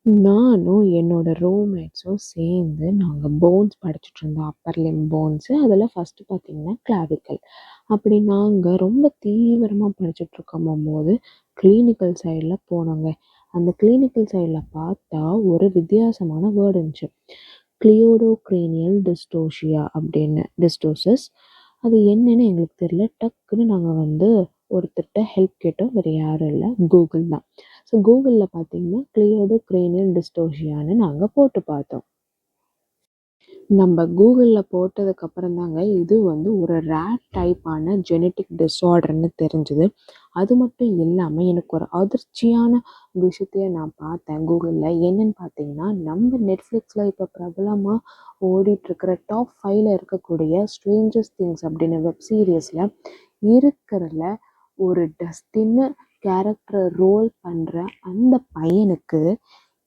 நானும் என்னோட ரூம்மேட்ஸும் சேர்ந்து நாங்க போன்ஸ் படிச்சுட்டு இருந்தோம். Upper limb bones. அதில ஃபர்ஸ்ட்டு பார்த்தீங்கன்னா, கிளாவிக்கல். அப்படி நாங்க ரொம்ப தீவிரமா படிச்சுட்டு இருக்கும்போது, கிளினிக்கல் சைட்ல போனோங்க. அந்த கிளினிக்கல் சைட்ல பார்த்தா, ஒரு வித்தியாசமான வேர்ட் இருந்துச்சு. கிளியோடோக்ரேனியல் டிஸ்டோஷியா அப்படின்னு டிஸ்டோசிஸ். அது என்னன்னு எங்களுக்கு தெரியல. டக்குன்னு நாங்க வந்து ஒருத்தர்ட்ட ஹெல்ப் கேட்டோம். வேறு யாரும் இல்ல. கூகுள் தான். ஸோ கூகுளில் பார்த்தீங்கன்னா, கிளியோடோக்ரேனியல் டிஸ்டோஷியான்னு நாங்க போட்டு பார்த்தோம். நம்ம கூகுளில் போட்டதுக்கப்புறம் தாங்க இது வந்து ஒரு ரேர் டைப்பான ஜெனட்டிக் டிஸார்டர்ன்னு தெரிஞ்சுது. அது மட்டும் இல்லாமல் எனக்கு ஒரு அதிர்ச்சியான விஷயத்தையே நான் பார்த்தேன் கூகுளில். என்னன்னு பார்த்தீங்கன்னா, நம்ம நெட்ஃப்ளிக்ஸில் இப்போ பிரபலமாக ஓடிட்டுருக்கிற டாப் 5ல இருக்கக்கூடிய ஸ்ட்ரேஞ்சர்ஸ் திங்ஸ் அப்படின்னு வெப் சீரியஸில் இருக்கிறதுல ஒரு டஸ்டின்னு கேரக்டரை ரோல் பண்ணுற அந்த பையனுக்கு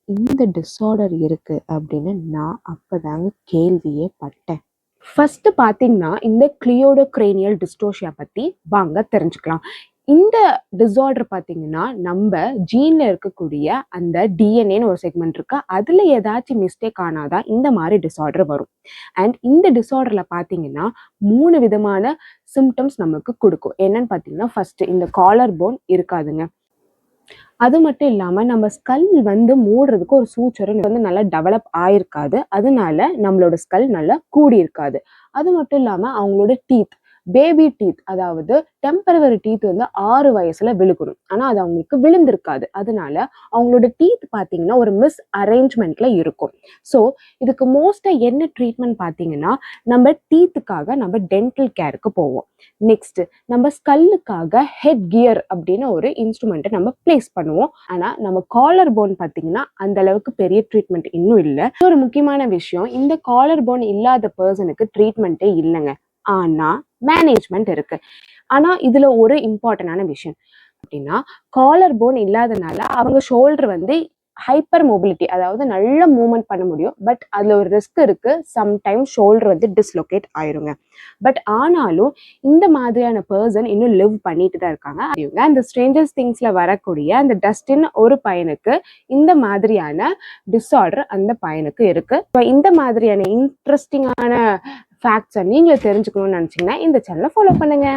இந்த டிஸார்டர் இருக்கு அப்படின்னு நான் அப்பதாங்க கேள்வியே பட்டேன். ஃபர்ஸ்ட் பார்த்தீங்கன்னா, இந்த கிளியோடோக்ரேனியல் டிஸ்டோஷியா பத்தி வாங்க தெரிஞ்சுக்கலாம். இந்த டிஸார்டர் பார்த்தீங்கன்னா, நம்ம ஜீன்ல இருக்கக்கூடிய அந்த டிஎன்ஏன்னு ஒரு செக்மெண்ட் இருக்கு. அதுல ஏதாச்சும் மிஸ்டேக் ஆனாதான் இந்த மாதிரி டிஸார்டர் வரும். அண்ட் இந்த டிஸார்டர்ல பார்த்தீங்கன்னா, 3 விதமான சிம்டம்ஸ் நமக்கு கொடுக்கும். என்னன்னு பார்த்தீங்கன்னா, ஃபர்ஸ்ட் இந்த காலர் போன் இருக்காதுங்க. அது மட்டும் இல்லாம நம்ம ஸ்கல் வந்து மூடுறதுக்கு ஒரு சூச்சரும் வந்து நல்லா டெவலப் ஆயிருக்காது. அதனால நம்மளோட ஸ்கல் நல்லா கூடி இருக்காது. அது மட்டும் இல்லாம அவங்களோட டீத், பேபி டீத், அதாவது டெம்பரவரி டீத் வந்து 6 வயசுல விழுகணும். ஆனா அது அவங்களுக்கு விழுந்திருக்காது. அதனால அவங்களோட டீத் பார்த்தீங்கன்னா ஒரு மிஸ் அரேஞ்ச்மெண்ட்ல இருக்கும். ஸோ இதுக்கு மோஸ்டா என்ன ட்ரீட்மெண்ட் பார்த்தீங்கன்னா, நம்ம டீத்துக்காக நம்ம டென்டல் கேருக்கு போவோம். நெக்ஸ்ட் நம்ம ஸ்கல்லுக்காக ஹெட் கியர் அப்படின்னு ஒரு இன்ஸ்ட்ருமெண்ட்டை நம்ம பிளேஸ் பண்ணுவோம். ஆனா நம்ம காலர் போன் பார்த்தீங்கன்னா அந்த அளவுக்கு பெரிய ட்ரீட்மெண்ட் இன்னும் இல்லை. ஒரு முக்கியமான விஷயம், இந்த காலர் போன் இல்லாத பர்சனுக்கு ட்ரீட்மெண்ட்டே இல்லைங்க. ஆனா மேனேஜ்மெண்ட் இருக்கு. ஆனா இதுல ஒரு இம்பார்ட்டன்டான விஷயம் அப்படின்னா, காலர் போன் இல்லாதனால அவங்க ஷோல்டர் வந்து ஹைப்பர் மொபிலிட்டி, அதாவது நல்ல மூவ்மெண்ட் பண்ண முடியும். பட் அதுல ஒரு ரிஸ்க் இருக்கு. சம்டைம் ஷோல்டர் வந்து டிஸ்லொகேட் ஆயிருங்க. பட் ஆனாலும் இந்த மாதிரியான பர்சன் இன்னும் லிவ் பண்ணிட்டு தான் இருக்காங்க. இவங்க அந்த ஸ்ட்ரேஞ்சர்ஸ் திங்ஸ்ல வரக்கூடிய அந்த டஸ்டின் ஒரு பையனுக்கு இந்த மாதிரியான டிஸார்டர் அந்த பையனுக்கு இருக்கு. இந்த மாதிரியான இன்ட்ரெஸ்டிங்கான ஃபேக்ட்ஸை நீங்களும் தெரிஞ்சுக்கணும்னு நினைச்சீங்கன்னா இந்த சேனலை ஃபாலோ பண்ணுங்க.